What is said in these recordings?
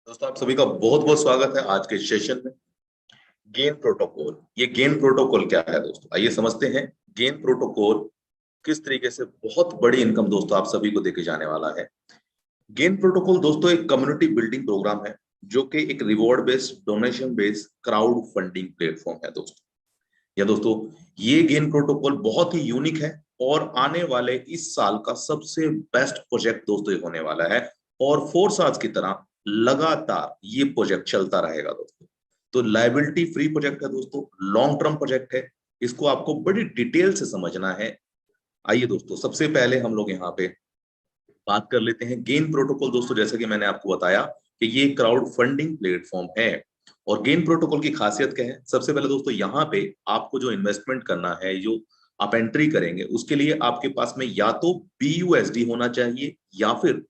दोस्तों आप सभी का बहुत बहुत स्वागत है आज के सेशन में। गेन प्रोटोकॉल, ये गेन प्रोटोकॉल क्या है दोस्तों, आइए समझते हैं। गेन प्रोटोकॉल किस तरीके से बहुत बड़ी इनकम दोस्तों आप सभी को देके जाने वाला है। गेन प्रोटोकॉल दोस्तों एक कम्युनिटी बिल्डिंग प्रोग्राम है जो कि एक reward based donation based crowd funding platform है दोस्तों। या दोस्तों ये गेन प्रोटोकॉल बहुत ही यूनिक है और आने वाले इस साल का सबसे बेस्ट प्रोजेक्ट दोस्तों ये होने वाला है। और फोर्स आज की तरह लगातार ये प्रोजेक्ट चलता रहेगा दोस्तों। तो लाइबिलिटी फ्री प्रोजेक्ट है दोस्तों, लॉन्ग टर्म प्रोजेक्ट है। इसको आपको बड़ी डिटेल से समझना है। आइए दोस्तों सबसे पहले हम लोग यहाँ पे बात कर लेते हैं गेन प्रोटोकॉल। दोस्तों जैसे कि मैंने आपको बताया कि ये क्राउड फंडिंग प्लेटफॉर्म है। और गेन प्रोटोकॉल की खासियत क्या है, सबसे पहले दोस्तों यहाँ पे आपको जो इन्वेस्टमेंट करना है, जो आप एंट्री करेंगे, उसके लिए आपके पास में या तो BUSD होना चाहिए या फिर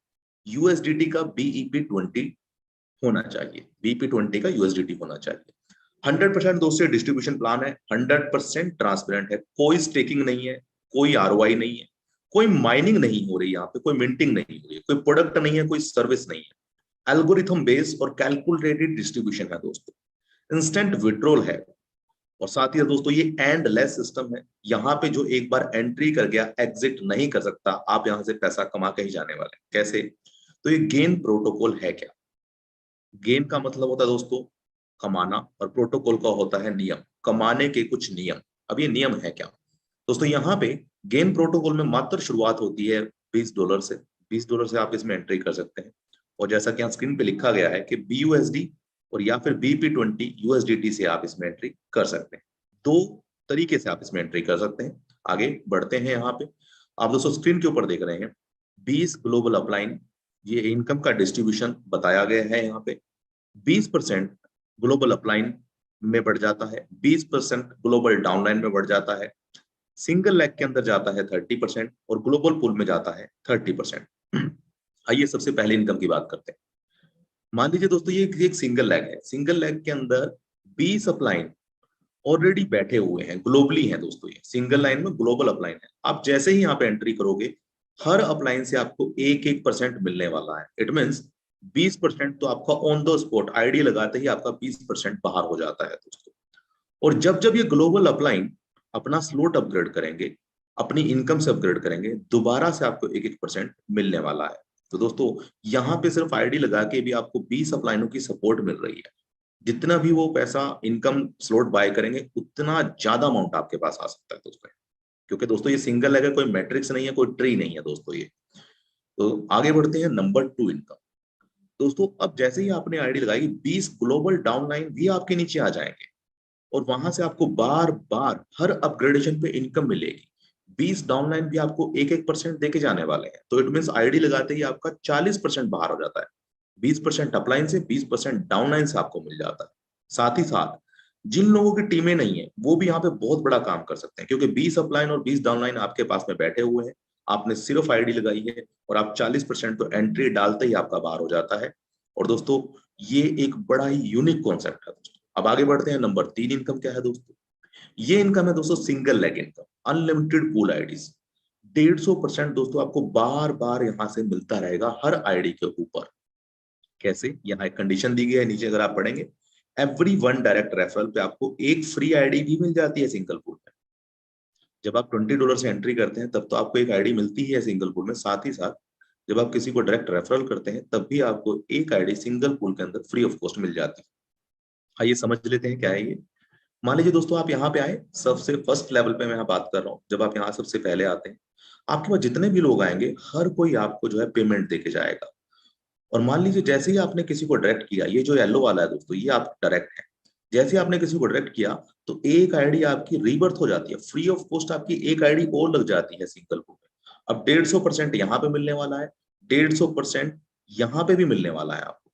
USDT का BEP20 होना चाहिए। BEP20 का USDT होना चाहिए। 100% दोस्तों डिस्ट्रीब्यूशन प्लान है, 100% ट्रांसपेरेंट है, कोई स्टेकिंग नहीं है, कोई ROI नहीं है, कोई माइनिंग नहीं हो रही, यहाँ पे कोई मिंटिंग नहीं हो रही, कोई प्रोडक्ट नहीं है, कोई सर्विस नहीं है। एल्गोरिथम बेस्ड और कैलकुलेटेड डिस्ट्रीब्यूशन है दोस्तों। इंस्टेंट विड्रॉल है। और साथ ही दोस्तों ये एंडलेस सिस्टम है। यहाँ पे जो एक बार एंट्री कर गया एग्जिट नहीं कर सकता। आप यहाँ से पैसा कमा के ही जाने वाले हैं। कैसे? तो ये गेन प्रोटोकॉल है क्या? गेन का मतलब होता है दोस्तों कमाना, और प्रोटोकॉल का होता है नियम, कमाने के कुछ नियम। अब ये नियम है क्या दोस्तों? यहाँ पे गेन प्रोटोकॉल में मात्र शुरुआत होती है $20 से। $20 से आप इसमें एंट्री कर सकते हैं। और जैसा कि यहाँ स्क्रीन पे लिखा गया है कि BUSD और या फिर BP20 USDT से आप इसमें एंट्री कर सकते हैं। दो तरीके से आप इसमें एंट्री कर सकते हैं। आगे बढ़ते हैं। यहाँ पे आप दोस्तों स्क्रीन के ऊपर देख रहे हैं 20 ग्लोबल अपलाइन, ये इनकम का डिस्ट्रीब्यूशन बताया गया है। यहाँ पे 20% ग्लोबल अपलाइन में बढ़ जाता है, 20% ग्लोबल डाउनलाइन में बढ़ जाता है, सिंगल लेग के अंदर जाता है 30% और ग्लोबल पूल में जाता है 30%। आइए सबसे पहले इनकम की बात करते हैं। मान लीजिए दोस्तों ये एक सिंगल लेग है। सिंगल लेग के अंदर 20 अपलाइन ऑलरेडी बैठे हुए हैं, ग्लोबली हैं दोस्तों। ये सिंगल लाइन में ग्लोबल अपलाइन है। आप जैसे ही यहाँ पे एंट्री करोगे हर अपलाइन से आपको 1-1% मिलने वाला है। इट मीन्स 20% तो आपका ऑन द स्पॉट आईडी लगाते ही आपका 20% बाहर हो जाता है दोस्तों। और जब जब ये ग्लोबल अपलाइन अपना स्लोट अपग्रेड करेंगे, अपनी इनकम से अपग्रेड करेंगे, दोबारा से आपको 1-1% मिलने वाला है। तो दोस्तों यहाँ पे सिर्फ आईडी लगा के भी आपको 20 अपलाइनों की सपोर्ट मिल रही है। जितना भी वो पैसा इनकम स्लॉट बाय करेंगे उतना ज्यादा अमाउंट आपके पास आ सकता है दोस्तों। क्योंकि दोस्तों ये सिंगल है, कोई मैट्रिक्स नहीं है, कोई ट्री नहीं है दोस्तों ये। तो आगे बढ़ते हैं नंबर 2 इनकम। दोस्तों अब जैसे ही आपने आईडी लगाई 20 ग्लोबल डाउनलाइन भी आपके नीचे आ जाएंगे और वहां से आपको बार बार हर अपग्रेडेशन पे इनकम मिलेगी। 20 डाउनलाइन भी आपको 1-1% देके जाने वाले हैं। तो इट मीन आईडी लगाते ही आपका 40% बाहर हो जाता है। 20% अपलाइन से, 20% डाउनलाइन से आपको मिल जाता है। साथ ही साथ जिन लोगों की टीमें नहीं है वो भी यहाँ पे बहुत बड़ा काम कर सकते हैं, क्योंकि 20 अपलाइन और 20 डाउनलाइन आपके पास में बैठे हुए हैं। आपने सिर्फ आईडी लगाई है और आप 40% तो एंट्री डालते ही आपका बाहर हो जाता है। और दोस्तों ये एक बड़ा ही यूनिक कॉन्सेप्ट है दोस्तों। अब आगे बढ़ते हैं। नंबर 3 इनकम क्या है दोस्तों? ये इनकम है दोस्तों single leg income, unlimited pool IDs. 150% दोस्तों आपको बार बार यहां से मिलता रहेगा हर आईडी के ऊपर। कैसे? यहाँ एक कंडीशन दी गई है, नीचे अगर आप पढ़ेंगे, एवरी वन डायरेक्ट रेफरल पे आपको एक फ्री आईडी भी मिल जाती है सिंगल पूल में। जब आप $20 से एंट्री करते हैं तब तो आपको एक आईडी मिलती है सिंगल पूल में। साथ ही साथ जब आप किसी को डायरेक्ट रेफरल करते हैं तब भी आपको एक आईडी सिंगल पूल के अंदर फ्री ऑफ कॉस्ट मिल जाती है। आइए समझ लेते हैं क्या है ये। मान लीजिए दोस्तों आप यहाँ पे आए, सबसे फर्स्ट लेवल पे मैं यहाँ बात कर रहा हूँ। जब आप यहाँ सबसे पहले आते हैं आपके पास जितने भी लोग आएंगे हर कोई आपको जो है पेमेंट देके जाएगा। और मान लीजिए जैसे ही आपने किसी को डायरेक्ट किया, ये जो येलो वाला है दोस्तों ये आप डायरेक्ट है। जैसे ही आपने किसी को डायरेक्ट किया तो एक आईडी आपकी रीबर्थ हो जाती है, फ्री ऑफ कॉस्ट आपकी एक आईडी और लग जाती है सिंगल को। अब 150% यहाँ पे मिलने वाला है, 150% यहाँ पे भी मिलने वाला है आपको।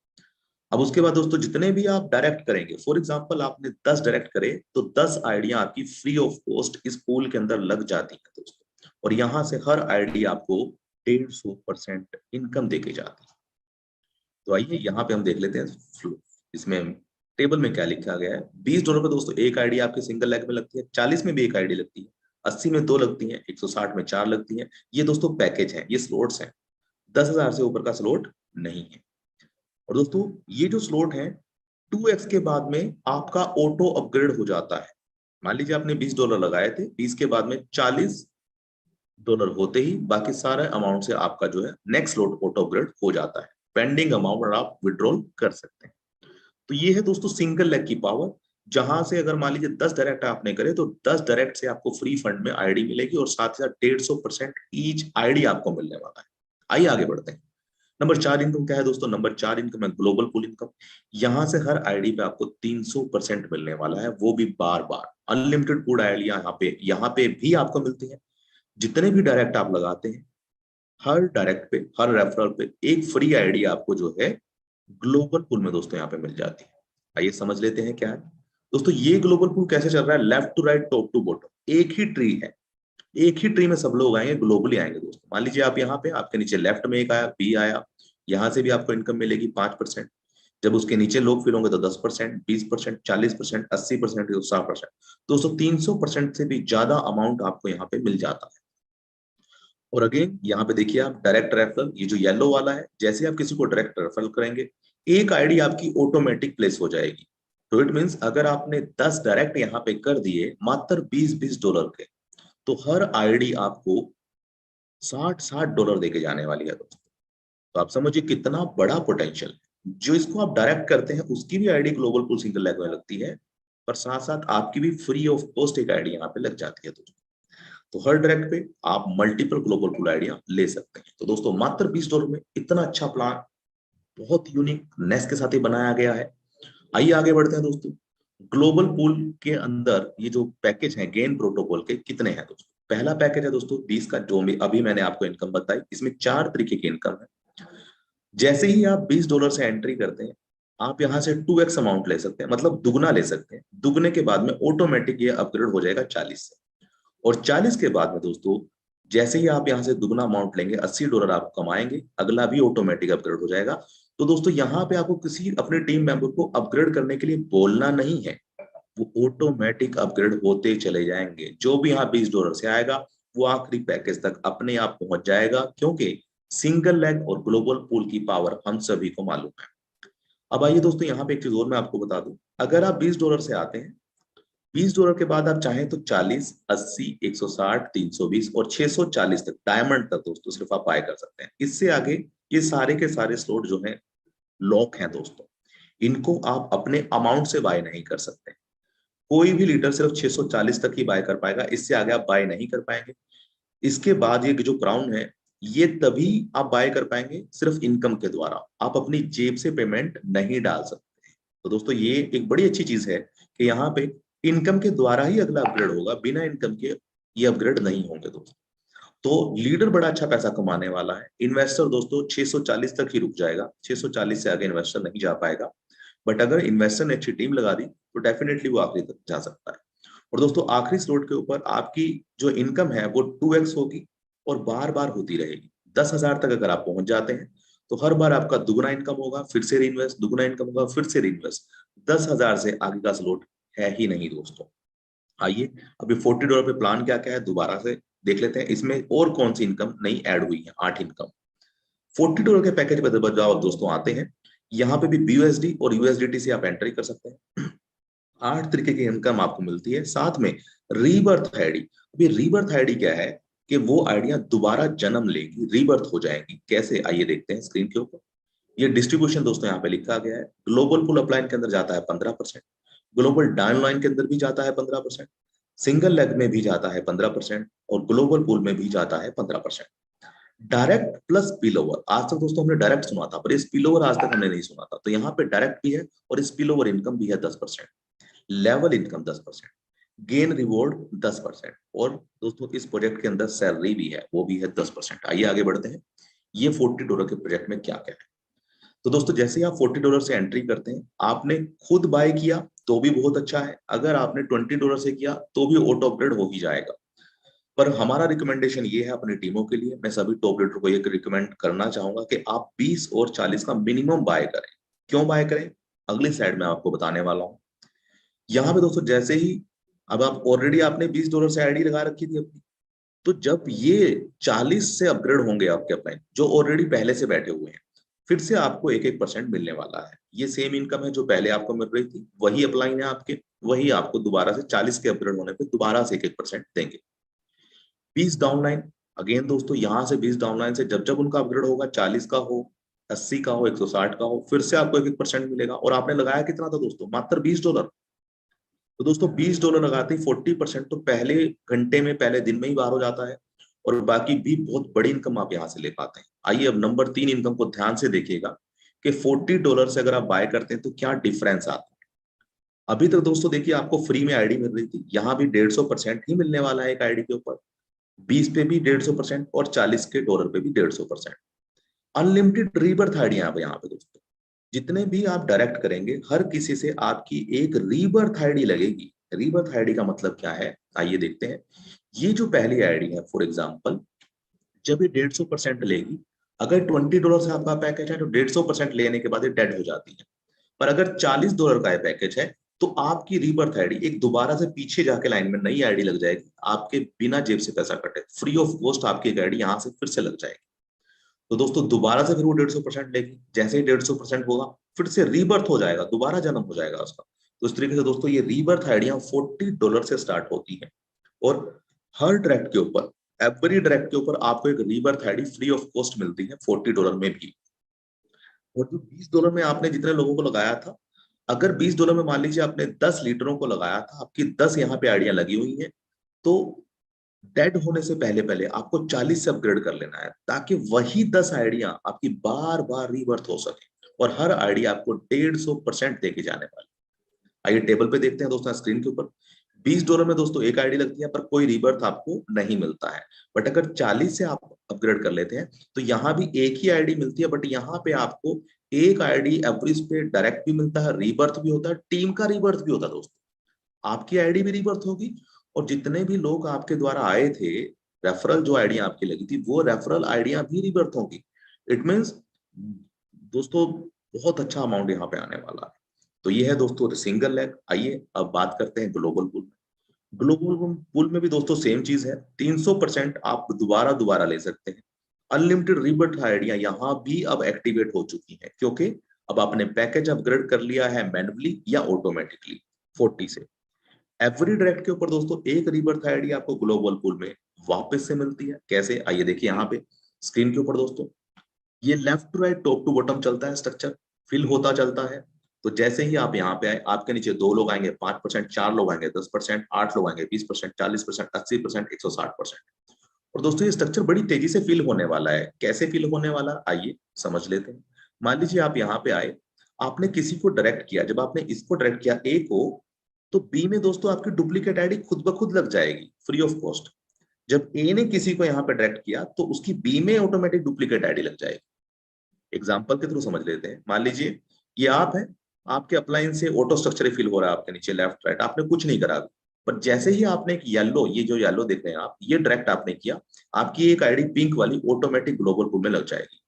अब उसके बाद दोस्तों जितने भी आप डायरेक्ट करेंगे, फॉर एग्जांपल आपने 10 डायरेक्ट करे तो 10 आईडियां आपकी फ्री ऑफ कॉस्ट इस पूल के अंदर लग जाती है दोस्तों। और यहां से हर आईडी आपको 150% इनकम देके जाती है। तो आइए यहाँ पे हम देख लेते हैं फ्लो। इसमें टेबल में क्या लिखा गया है। $20 पे दोस्तों एक आईडी आपके सिंगल लेग में लगती है, 40 में भी एक आईडी लगती है, 80 में 2 लगती है, 160 में 4 लगती है। ये दोस्तों पैकेज है, ये स्लॉट्स हैं। 10,000 से ऊपर का स्लॉट नहीं है। और दोस्तों ये जो स्लॉट है 2x के बाद में आपका ऑटो अपग्रेड हो जाता है। मान लीजिए आपने $20 लगाए थे, 20 के बाद में $40 होते ही बाकी सारे अमाउंट से आपका जो है नेक्स्ट स्लॉट ऑटो अपग्रेड हो जाता है। पेंडिंग अमाउंट आप विड्रॉल कर सकते हैं। तो ये है दोस्तों सिंगल लेग की पावर, जहां से अगर मान लीजिए 10 डायरेक्ट आपने करे तो 10 डायरेक्ट से आपको फ्री फंड में आईडी मिलेगी और साथ ही साथ 150% ईच आईडी आपको मिलने वाला है। आइए आगे बढ़ते हैं। नंबर 4 इनकम क्या है दोस्तों? नंबर 4 इनकम है ग्लोबल पूल इनकम। यहां से हर आईडी पे आपको 300% मिलने वाला है, वो भी बार बार। अनलिमिटेड पूल आईडिया यहाँ पे भी आपको मिलती है। जितने भी डायरेक्ट आप लगाते हैं, हर डायरेक्ट पे, हर रेफरल पे एक फ्री आईडी आपको जो है ग्लोबल पूल में दोस्तों यहाँ पे मिल जाती है। आइए समझ लेते हैं क्या है दोस्तों। ये ग्लोबल पूल कैसे चल रहा है? Left to right, top to bottom, एक ही ट्री है। एक ही ट्री में सब लोग आएंगे, ग्लोबली आएंगे दोस्तों। मान लीजिए आप यहाँ पे, आपके नीचे लेफ्ट में एक आया, बी आया, यहाँ से भी आपको इनकम मिलेगी 5%। जब उसके नीचे लोग फिर होंगे तो 10%, 20%, 40%, 80%, 100%। दोस्तों 300% से भी ज्यादा अमाउंट आपको यहाँ पे मिल जाता है। और अगेन यहाँ पे देखिए आप डायरेक्ट रेफरल, ये जो येलो वाला है, जैसे आप किसी को डायरेक्ट रेफरल करेंगे एक आईडी आपकी ऑटोमेटिक प्लेस हो जाएगी। तो इट मींस अगर आपने 10 डायरेक्ट यहाँ पे कर दिए मात्र $20 के, तो हर आईडी आपको $60 देके जाने वाली है दोस्तों। तो आप समझिए कितना बड़ा पोटेंशियल है। जो इसको आप डायरेक्ट करते हैं उसकी भी ID global pool single leg में लगती है, पर साथ साथ आपकी भी फ्री ऑफ कॉस्ट एक आईडी यहाँ पे लग जाती है दोस्तों। तो हर डायरेक्ट पे आप मल्टीपल ग्लोबल पूल आइडिया ले सकते हैं। तो दोस्तों मात्र $20 में इतना अच्छा प्लान बहुत यूनिकनेस के साथ ही बनाया गया है। आइए आगे बढ़ते हैं दोस्तों। ग्लोबल पूल के अंदर ये जो पैकेज है गेन प्रोटोकॉल के, कितने हैं दोस्तों? पहला पैकेज है दोस्तों 20 का, जो अभी मैंने आपको इनकम बताई। इसमें 4 तरीके की इनकम है। जैसे ही आप $20 से एंट्री करते हैं, आप यहां से 2x अमाउंट ले सकते हैं, मतलब दुगना ले सकते हैं। दुगने के बाद में ऑटोमेटिक ये अपग्रेड हो जाएगा 40 से। और 40 के बाद में दोस्तों जैसे ही आप यहाँ से दुगना अमाउंट लेंगे, $80 आप कमाएंगे, अगला भी ऑटोमेटिक अपग्रेड हो जाएगा। तो दोस्तों यहाँ पे आपको किसी अपने टीम मेंबर को अपग्रेड करने के लिए बोलना नहीं है, वो ऑटोमेटिक अपग्रेड होते चले जाएंगे। जो भी यहाँ $20 से आएगा वो आखिरी पैकेज तक अपने आप पहुंच जाएगा, क्योंकि सिंगल लेग और ग्लोबल पूल की पावर हम सभी को मालूम है। अब आइए दोस्तों यहाँ पे एक चीज और मैं आपको बता दूं। अगर आप $20 से आते हैं, $20 के बाद आप चाहें तो 40, 80, 160, 320 और 640 तक, डायमंड तक दोस्तों सिर्फ आप बाय कर सकते हैं। इससे आगे ये सारे के सारे स्लॉट जो हैं लॉक हैं दोस्तों। इनको आप अपने अमाउंट से बाय नहीं कर सकते। कोई भी लीडर सिर्फ 640 तक ही बाय कर पाएगा, इससे आगे आप बाय नहीं कर पाएंगे। इसके बाद ये जो क्राउन है, ये तभी आप बाय कर पाएंगे सिर्फ इनकम के द्वारा। आप अपनी जेब से पेमेंट नहीं डाल सकते। तो दोस्तों ये एक बड़ी अच्छी चीज है कि यहाँ पे इनकम के द्वारा ही अगला अपग्रेड होगा, बिना इनकम के ये अपग्रेड नहीं होंगे दोस्तों। तो लीडर बड़ा अच्छा पैसा कमाने वाला है। इन्वेस्टर दोस्तों 640 तक ही रुक जाएगा, 640 से आगे इन्वेस्टर नहीं जा पाएगा। बट अगर इन्वेस्टर ने अच्छी टीम लगा दी तो डेफिनेटली वो आखिरी तक जा सकता है। और दोस्तों आखिरी स्लॉट के ऊपर आपकी जो इनकम है वो 2x होगी और बार बार होती रहेगी। 10,000 तक अगर आप पहुंच जाते हैं तो हर बार आपका दुगना इनकम होगा, फिर से रीइन्वेस्ट, दुगना इनकम होगा, फिर से रीइन्वेस्ट। 10,000 से आगे का स्लॉट है ही नहीं दोस्तों। आइए अभी $40 पे प्लान क्या क्या है दोबारा से देख लेते हैं। इसमें और कौन सी इनकम नई ऐड हुई है? 8 इनकम। $40 के पैकेज पे बदलाव दोस्तों आते हैं। यहाँ पे भी BUSD और USDT से आप एंट्री कर सकते हैं। 8 तरीके की इनकम आपको मिलती है। साथ में रीबर्थ आईडी। अभी रीबर्थ आईडी क्या है कि वो आइडियां दोबारा जन्म लेगी, रीबर्थ हो जाएंगी। कैसे? आइए देखते हैं स्क्रीन के ऊपर। ये डिस्ट्रीब्यूशन दोस्तों यहाँ पे लिखा गया है। ग्लोबल पूल अपलाइन के अंदर जाता है 15%, ग्लोबल डाउनलाइन के अंदर भी जाता है 15%, सिंगल लेग में भी जाता है 15% और ग्लोबल पूल में भी जाता है 15%। डायरेक्ट प्लस स्पिल ओवर, आज तक दोस्तों हमने डायरेक्ट सुना था, पर स्पिल ओवर आज तक हमने नहीं सुना था। तो यहाँ पे डायरेक्ट भी है और स्पिल ओवर इनकम भी है 10%, लेवल इनकम 10%, गेन रिवॉर्ड 10%, और दोस्तों इस प्रोजेक्ट के अंदर सैलरी भी है, वो भी है 10%। आइए आगे बढ़ते हैं। ये $40 के प्रोजेक्ट में क्या क्या है। तो दोस्तों जैसे ही आप $40 से एंट्री करते हैं, आपने खुद बाय किया तो भी बहुत अच्छा है, अगर आपने $20 से किया तो भी ऑटो अपग्रेड हो ही जाएगा। पर हमारा रिकमेंडेशन ये है अपनी टीमों के लिए, मैं सभी टॉप लीडर को ये रिकमेंड करना चाहूंगा कि आप 20 और 40 का मिनिमम बाय करें। क्यों बाय करें? अगली स्लाइड में आपको बताने वाला हूं। यहाँ पे दोस्तों जैसे ही अब आप ऑलरेडी आपने $20 से आईडी लगा रखी थी अपनी, तो जब ये 40 से अपग्रेड होंगे आपके अपलाइन जो ऑलरेडी पहले से बैठे हुए हैं, फिर से आपको 1-1% मिलने वाला है। ये सेम इनकम है जो पहले आपको मिल रही थी, वही अपलाइन है आपके, वही आपको दोबारा से 40 के अपग्रेड होने पे दोबारा से 1-1% देंगे। 20 डाउनलाइन, अगेन दोस्तों यहाँ से 20 डाउनलाइन से जब जब उनका अपग्रेड होगा, 40 का हो, 80 का हो, 160 का हो, फिर से आपको 1-1% मिलेगा। और आपने लगाया कितना था दोस्तों? मात्र $20। तो दोस्तों $20 लगाते ही 40% तो पहले घंटे में, पहले दिन में ही बाहर हो जाता है, और बाकी भी बहुत बड़ी इनकम आप यहाँ से ले पाते हैं। आइए अब नंबर 3 इनकम को ध्यान से देखिएगा कि $40 से अगर आप बाय करते हैं तो क्या डिफरेंस आता है। अभी तक दोस्तों देखिए आपको फ्री में आईडी मिल रही थी, यहाँ भी 150% ही मिलने वाला है एक आईडी के ऊपर। 20 पे भी 150% और 40 के डॉलर पे भी 150%। अनलिमिटेड रीबर्थ आईडिया यहाँ पे दोस्तों, जितने भी आप डायरेक्ट करेंगे हर किसी से आपकी एक रीबर्थ आईडी लगेगी। रीबर्थ आईडी का मतलब क्या है, आइए देखते हैं। ये जो पहली आईडी है फॉर एग्जांपल, जब ये 150% लेगी, अगर $20 से आपका पैकेज है तो 150% लेने के बाद ये डेड हो जाती है। पर अगर $40 का पैकेज है तो आपकी रीबर्थ आईडी एक दोबारा से पीछे जाके लाइन में नई आईडी लग जाएगी, आपके बिना जेब से पैसा कटे, फ्री ऑफ कॉस्ट आपकी एक आईडी यहाँ से फिर से लग जाएगी। तो दोस्तों दोबारा से फिर वो 150% लेगी, जैसे ही 150% होगा फिर से रीबर्थ हो जाएगा, दोबारा जन्म हो जाएगा उसका। तो इस तरीके से दोस्तों ये रीबर्थ आइडिया $40 से स्टार्ट होती है, और हर डायरेक्ट के ऊपर, एवरी डायरेक्ट के ऊपर आपको एक rebirth ID free of cost मिलती है $40 में भी। और जो $20 में आपने जितने लोगों को लगाया था, अगर $20 में मान लीजिए आपने 10 लीडरों को लगाया था, आपकी 10 यहाँ पे आइडिया लगी हुई है, तो डेड होने से पहले पहले आपको 40 से अपग्रेड कर लेना है, ताकि वही 10 आइडिया आपकी बार बार रीबर्थ हो सके, और हर आइडिया आपको 150% देके जाने वाली। आइए टेबल पे देखते हैं दोस्तों स्क्रीन के ऊपर। $20 में दोस्तों एक आईडी लगती है, पर कोई रीबर्थ आपको नहीं मिलता है। बट अगर 40 से आप अपग्रेड कर लेते हैं तो यहाँ भी एक ही आईडी मिलती है, बट यहाँ पे आपको एक आईडी एवरेज पे डायरेक्ट भी मिलता है, रीबर्थ भी होता है, टीम का रीबर्थ भी होता है दोस्तों। आपकी आईडी भी रीबर्थ होगी, और जितने भी लोग आपके द्वारा आए थे, रेफरल जो आईडिया आपकी लगी थी, वो रेफरल आईडिया भी रीबर्थ होगी। इट मीन्स दोस्तों बहुत अच्छा अमाउंट यहाँ पे आने वाला है। तो ये है दोस्तों सिंगल लेग। आइए अब बात करते हैं ग्लोबल पूल। ग्लोबल पूल में भी दोस्तों सेम चीज है, 300% आप दोबारा दोबारा ले सकते हैं। अनलिमिटेड रीबर्थ आइडिया यहाँ भी अब एक्टिवेट हो चुकी है, क्योंकि अब आपने पैकेज अपग्रेड कर लिया है मैन्युअली या ऑटोमेटिकली 40 से। एवरी डायरेक्ट के ऊपर दोस्तों एक रीबर्थ आईडी आपको ग्लोबल पूल में वापस से मिलती है। कैसे, आइए देखिए यहाँ पे स्क्रीन के ऊपर दोस्तों, ये left to right top to bottom चलता है, स्ट्रक्चर फिल होता चलता है। तो जैसे ही आप यहाँ पे आए, आपके नीचे 2 लोग आएंगे 5%, 4 लोग आएंगे 10%, 8 लोग आएंगे 20%, 40%, 80%, 160%। और दोस्तों ये स्ट्रक्चर बड़ी तेजी से फिल होने वाला है। कैसे फिल होने वाला, आइए समझ लेते हैं। मान लीजिए आप यहाँ पे आए, आपने किसी को डायरेक्ट किया, जब आपने इसको डायरेक्ट किया ए को, तो बी में दोस्तों आपकी डुप्लीकेट आईडी खुद ब खुद लग जाएगी फ्री ऑफ कॉस्ट। जब ए ने किसी को यहाँ पे डायरेक्ट किया तो उसकी बी में ऑटोमेटिक डुप्लीकेट आईडी लग जाएगी। एग्जाम्पल के थ्रू समझ लेते हैं। मान लीजिए ये आप है, आपके अपलाइन से ऑटो स्ट्रक्चर फिल हो रहा है आपके नीचे लेफ्ट राइट, आपने कुछ नहीं करा, पर जैसे ही आपने एक येलो, ये जो येलो देख रहे हैं आप, ये डायरेक्ट आपने किया, आपकी एक आईडी पिंक वाली ऑटोमेटिक ग्लोबल पूल में लग जाएगी।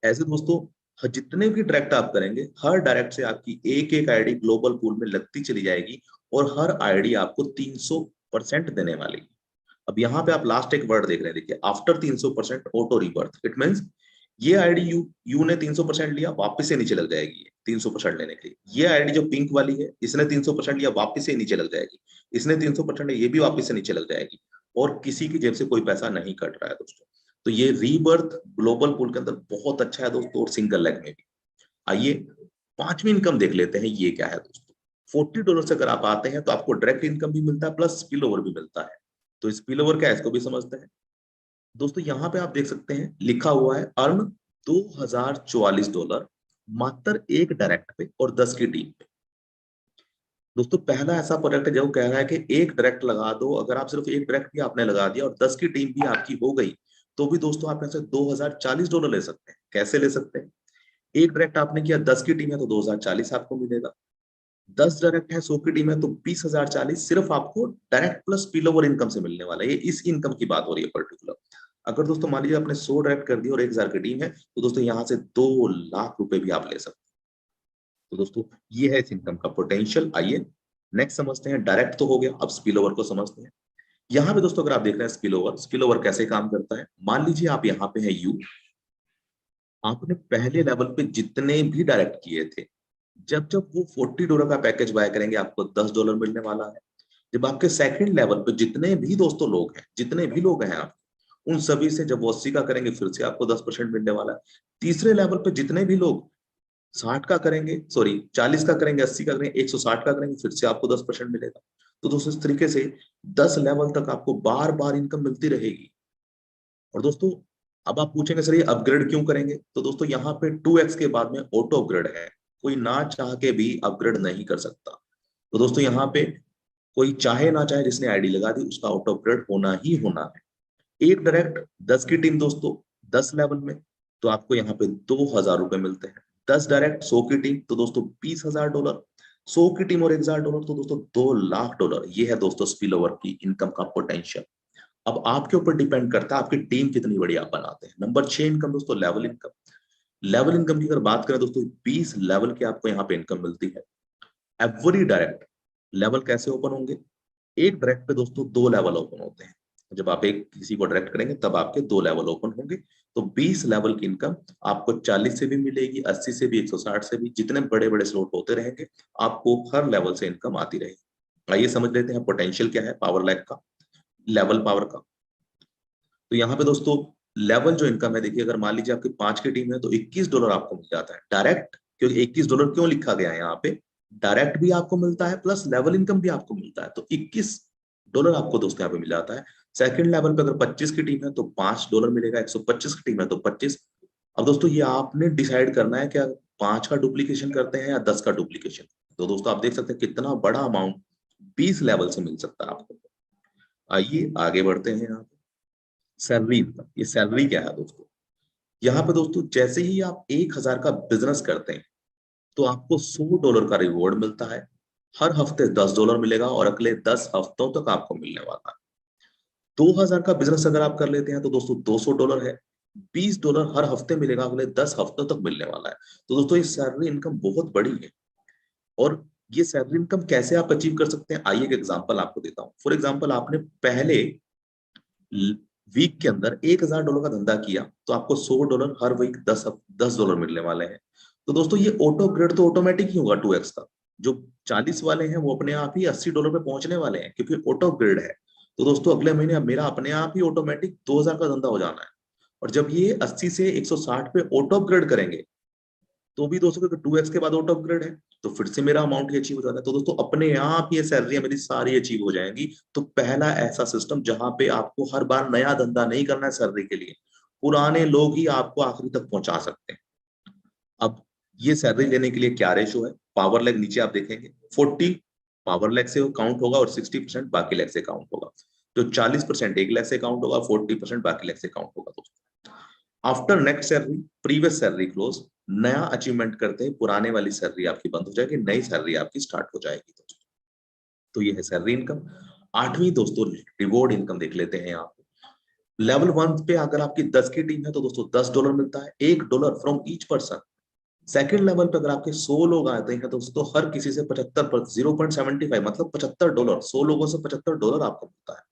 ऐसे दोस्तों जितने भी डायरेक्ट आप करेंगे, हर डायरेक्ट से आपकी एक एक आईडी ग्लोबल पूल में लगती चली जाएगी, और हर आईडी आपको 300% देने वाली। अब यहाँ पे आप लास्ट एक वर्ड देख रहे हैं, देखिए after 300% auto rebirth. It means ये आईडी यू ने 300% लिया, वापस से नीचे लग जाएगी ये 300% लेने के लिए। ये आईडी जो पिंक वाली है, इसने 300% लिया, वापस से नीचे लग जाएगी। इसने 300% लिया, ये भी वापस से नीचे लग जाएगी, और किसी की जेब से कोई पैसा नहीं कट रहा है दोस्तों। तो ये रीबर्थ ग्लोबल पूल के अंदर बहुत अच्छा है दोस्तों, और सिंगल लेग में भी। आइए पांचवी इनकम देख लेते हैं, ये क्या है दोस्तों। $40 से अगर आप आते हैं तो आपको डायरेक्ट इनकम भी मिलता है, प्लस स्पिल ओवर भी मिलता है। तो स्पिल ओवर क्या है, इसको भी समझते हैं दोस्तों। यहाँ पे आप देख सकते हैं लिखा हुआ है अर्न $2044 मात्र एक डायरेक्ट पे और 10 की टीम पे। दोस्तों पहला ऐसा प्रोडक्ट है जो कह रहा है कि एक डायरेक्ट लगा दो, अगर आप सिर्फ एक डायरेक्ट भी आपने लगा दिया और 10 की टीम भी आपकी हो गई, तो भी दोस्तों आप ऐसे $2040 ले सकते हैं। कैसे ले सकते हैं, एक डायरेक्ट आपने किया, 10 की टीम है तो 2040 आपको मिलेगा। 10 डायरेक्ट है, 100 की टीम है तो 20,040 सिर्फ आपको direct plus spill over income से मिलने वाला है। ये इस इनकम की बात हो रही है पर्टिकुलर। अगर दोस्तों मान लीजिए आपने 100 डायरेक्ट कर दिया और 1000 की टीम है, तो दोस्तों यहाँ से 2 लाख रुपए भी आप ले सकते हैं। तो दोस्तों ये है इस इनकम का पोटेंशियल। आइए नेक्स्ट समझते हैं। डायरेक्ट तो हो गया, अब स्पिल ओवर को समझते हैं। यहाँ पे दोस्तों अगर आप देख रहे हैं स्पिल ओवर कैसे काम करता है। मान लीजिए आप यहाँ पे है यू, आपने पहले लेवल पे जितने भी डायरेक्ट किए थे, जब जब वो $40 का पैकेज बाय करेंगे आपको $10 मिलने वाला है। जब आपके सेकंड लेवल पे जितने भी दोस्तों लोग हैं, जितने भी लोग हैं आप, उन सभी से जब वो 80 का करेंगे फिर से आपको 10% मिलने वाला है। तीसरे लेवल पे जितने भी लोग 60 का करेंगे, सॉरी 40 का करेंगे, 80 का करेंगे, 160 का करेंगे, फिर से आपको 10% मिलेगा। तो दोस्तों इस तरीके से 10 लेवल तक आपको बार बार इनकम मिलती रहेगी। और दोस्तों अब आप पूछेंगे सर ये अपग्रेड क्यों करेंगे, तो दोस्तों यहाँ पे 2x के बाद में ऑटो अपग्रेड है, कोई ना चाह के भी अपग्रेड नहीं कर सकता। तो दोस्तों यहाँ पे कोई चाहे ना चाहे जिसने आईडी लगा दी उसका ऑटो अपग्रेड होना ही होना है। एक डायरेक्ट 10 की टीम दोस्तों 10 लेवल में, तो आपको यहाँ पे $2000 मिलते हैं। 10 डायरेक्ट 100 की टीम तो दोस्तों $20,000, 100 की टीम और $1000 तो दोस्तों $2 लाख। ये है दोस्तों स्पिल ओवर की इनकम का पोटेंशियल। अब आपके ऊपर डिपेंड करता है आपकी टीम कितनी बड़ी आप बनाते हैं। नंबर 6 इनकम दोस्तों लेवल इनकम। लेवल इनकम की अगर बात करें दोस्तों 20 लेवल की आपको यहाँ पे इनकम मिलती है। एवरी डायरेक्ट लेवल कैसे ओपन होंगे, एक डायरेक्ट पे दोस्तों 2 लेवल ओपन होते हैं। जब आप एक किसी को डायरेक्ट करेंगे तब आपके 2 लेवल ओपन होंगे। तो 20 लेवल की इनकम आपको 40 से भी मिलेगी, 80 से भी, 160 से भी, जितने बड़े बड़े स्लॉट होते रहेंगे आपको हर लेवल से इनकम आती रहेगी। आइए समझ लेते हैं पोटेंशियल क्या है पावर लैग का, लेवल पावर का। तो यहाँ पे दोस्तों लेवल जो इनकम है, देखिए अगर मान लीजिए आपकी 5 की टीम है तो $21 आपको मिल जाता है डायरेक्ट। क्योंकि $21 क्यों लिखा गया है यहाँ पे, डायरेक्ट भी आपको मिलता है प्लस लेवल इनकम भी आपको मिलता है, तो $21 आपको दोस्तों यहाँ पे मिल जाता है। सेकंड लेवल पे अगर 25 की टीम है तो $5 मिलेगा, 125 की टीम है तो 25। अब दोस्तों ये आपने डिसाइड करना है क्या 5 का डुप्लीकेशन करते हैं या 10 का डुप्लीकेशन। तो दोस्तों आप देख सकते हैं कितना बड़ा अमाउंट 20 लेवल से मिल सकता है आपको। आइए आगे बढ़ते हैं। यहाँ सैलरी इनकम, ये सैलरी क्या है दोस्तों, यहाँ पे दोस्तों जैसे ही आप 1000 का बिजनेस करते हैं तो आपको $100 का रिवॉर्ड मिलता है। हर हफ्ते $10 मिलेगा और अगले 10 हफ्तों तक आपको मिलने वाला है। 2000 का बिजनेस अगर आप कर लेते हैं तो दोस्तों $200 है, $20 हर हफ्ते मिलेगा, अगले 10 हफ्तों तक मिलने वाला है। तो दोस्तों ये सैलरी इनकम बहुत बड़ी है। और ये सैलरी इनकम कैसे आप अचीव कर सकते हैं, आइए एक एग्जांपल आपको देता हूँ। फॉर एग्जांपल आपने पहले वीक के अंदर $1000 का धंधा किया तो आपको $100 हर वीक $10 मिलने वाले हैं। तो दोस्तों ये ऑटो अपग्रेड तो ऑटोमेटिक ही होगा 2x का। जो 40 वाले हैं वो अपने आप ही $80 पे पहुंचने वाले हैं क्योंकि ऑटो अपग्रेड है। तो दोस्तों अगले महीने मेरा अपने आप ही ऑटोमेटिक 2000 का धंधा हो जाना है। और जब ये 80 से 160 पे ऑटो अपग्रेड करेंगे तो भी दोस्तों क्योंकि 2x के बाद ऑटो अपग्रेड है तो फिर से मेरा अमाउंट ही अचीव हो जाता है। तो दोस्तों अपने आप ये सैलरी मेरी सारी अचीव हो जाएंगी। तो पहला ऐसा सिस्टम जहां पे आपको हर बार नया धंधा नहीं करना है सैलरी के लिए, पुराने लोग ही आपको आखिरी तक पहुंचा सकते हैं। अब ये सैलरी लेने के लिए क्या रेशो है, पावर लेग नीचे आप देखेंगे 40 पावर लेग से काउंट होगा और 60% बाकी लेग से काउंट होगा। तो 40% एक लेग से काउंट होगा, 40% बाकी लेग से काउंट होगा दोस्तों। After next salary previous salary close, नया अचीवमेंट करते हैं पुराने वाली सैलरी आपकी बंद हो जाएगी, नई सैलरी आपकी स्टार्ट हो जाएगी दोस्तों। तो ये है सैलरी इनकम। आठवीं दोस्तों रिवॉर्ड इनकम देख लेते हैं यहाँ पे। लेवल 1 पे अगर आपकी 10 की टीम है तो दोस्तों $10 मिलता है, $1 from each person. Second level पे अगर आपके 100 लोग आते हैं तो दोस्तों हर किसी से 75 पर 0.75 मतलब $75, 100 लोगों से $75 आपको मिलता है।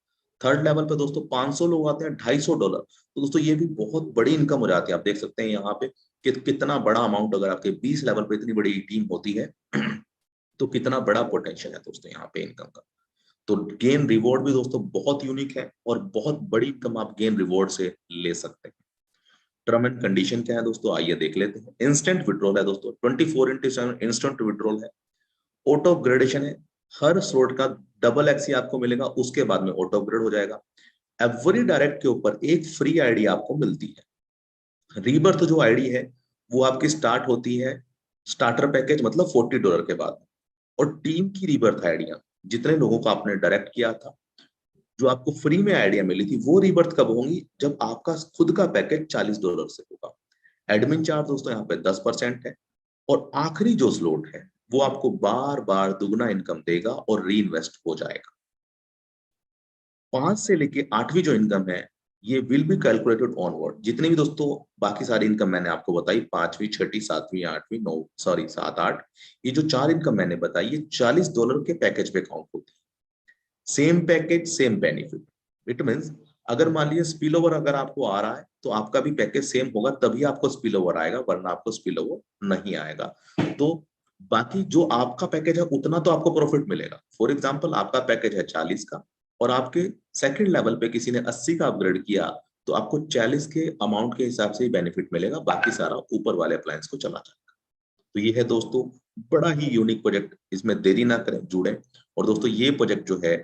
थर्ड लेवल पे दोस्तों 500 लोग आते हैं, $250। तो दोस्तों ये भी बहुत बड़ी इनकम हो जाती है। आप देख सकते हैं यहाँ पे कि कितना बड़ा अमाउंट अगर आपके 20 लेवल पे इतनी बड़ी टीम होती है तो कितना बड़ा पोटेंशियल है दोस्तों यहाँ पे इनकम का। तो गेन रिवॉर्ड भी दोस्तों बहुत यूनिक है और बहुत बड़ी इनकम आप गेन रिवॉर्ड से ले सकते हैं। टर्म एंड कंडीशन क्या है दोस्तों, आइए देख लेते हैं। इंस्टेंट विड्रॉल है दोस्तों, 24/7 इंस्टेंट विड्रॉल है। ऑटो अपग्रेडेशन है, हर स्लॉट का डबल एक्सी आपको मिलेगा, उसके बाद में ऑटो अपग्रेड हो जाएगा। एवरी डायरेक्ट के ऊपर एक फ्री आईडी आपको मिलती है। रीबर्थ जो आईडी है वो आपकी स्टार्ट होती है स्टार्टर पैकेज मतलब $40 के बाद। और टीम की रीबर्थ आइडिया जितने लोगों को आपने डायरेक्ट किया था, जो आपको फ्री में आइडिया मिली थी, वो रीबर्थ कब होंगी, जब आपका खुद का पैकेज $40 से होगा। एडमिन चार्ज दोस्तों यहाँ पे 10% है। और आखिरी जो स्लॉट है वो आपको बार बार दुगना इनकम देगा और री इन्वेस्ट हो जाएगा। 5 से लेके 8वीं जो इनकम है ये विल बी कैलकुलेटेड ऑनवर्ड। जितनी भी दोस्तों बाकी सारी इनकम मैंने आपको बताई, 5वीं, 6ठी, 7वीं, 8वीं, 9, सॉरी 7, 8, ये जो 4 इनकम मैंने बताई ये $40 के पैकेज पे काउंट होती है। Same package same benefit. It means अगर मान लीजिए स्पिल ओवर अगर आपको आ रहा है तो आपका भी पैकेज सेम होगा, तभी आपको स्पिल ओवर आएगा, वरना आपको स्पिल ओवर नहीं आएगा। तो बाकी जो आपका पैकेज है उतना तो आपको प्रॉफिट मिलेगा। फॉर एग्जाम्पल आपका पैकेज है 40 का और आपके सेकंड लेवल पे किसी ने 80 का अपग्रेड किया, तो आपको 40 के अमाउंट के हिसाब से ही बेनिफिट मिलेगा, बाकी सारा ऊपर वाले अप्लायंस को चला जाएगा। तो ये है दोस्तों बड़ा ही यूनिक प्रोजेक्ट, इसमें देरी ना करें, जुड़े। और दोस्तों ये प्रोजेक्ट जो है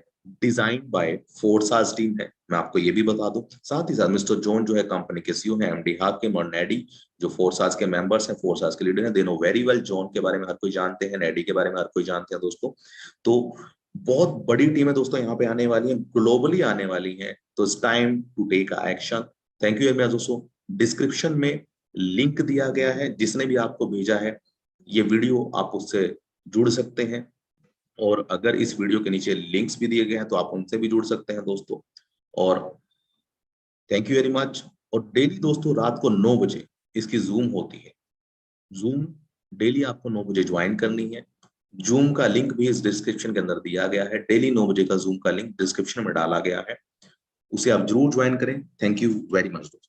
डिजाइन बाय फोर्सास टीम है, मैं आपको ये भी बता दूं। साथ ही साथ मिस्टर जॉन जो है कंपनी के सीईओ है, एमडी हाकिम और नेडी जो फोर्सास के मेंबर्स हैं, फोर्सास के लीडर हैं, they know very well. John के बारे में हर कोई जानते हैं, नेडी के बारे में हर कोई जानते हैं दोस्तों। तो बहुत बड़ी टीम है दोस्तों यहाँ पे आने वाली है, ग्लोबली आने वाली है, तो it's time to take action. Thank you दोस्तों। डिस्क्रिप्शन में लिंक दिया गया है, जिसने भी आपको भेजा है ये वीडियो, आप उससे जुड़ सकते हैं। और अगर इस वीडियो के नीचे लिंक्स भी दिए गए हैं तो आप उनसे भी जुड़ सकते हैं दोस्तों। और थैंक यू वेरी मच। और डेली दोस्तों रात को 9 बजे इसकी जूम होती है। जूम डेली आपको 9 बजे ज्वाइन करनी है। जूम का लिंक भी इस डिस्क्रिप्शन के अंदर दिया गया है, डेली 9 बजे का जूम का लिंक डिस्क्रिप्शन में डाला गया है, उसे आप जरूर ज्वाइन करें। थैंक यू वेरी मच दोस्तों।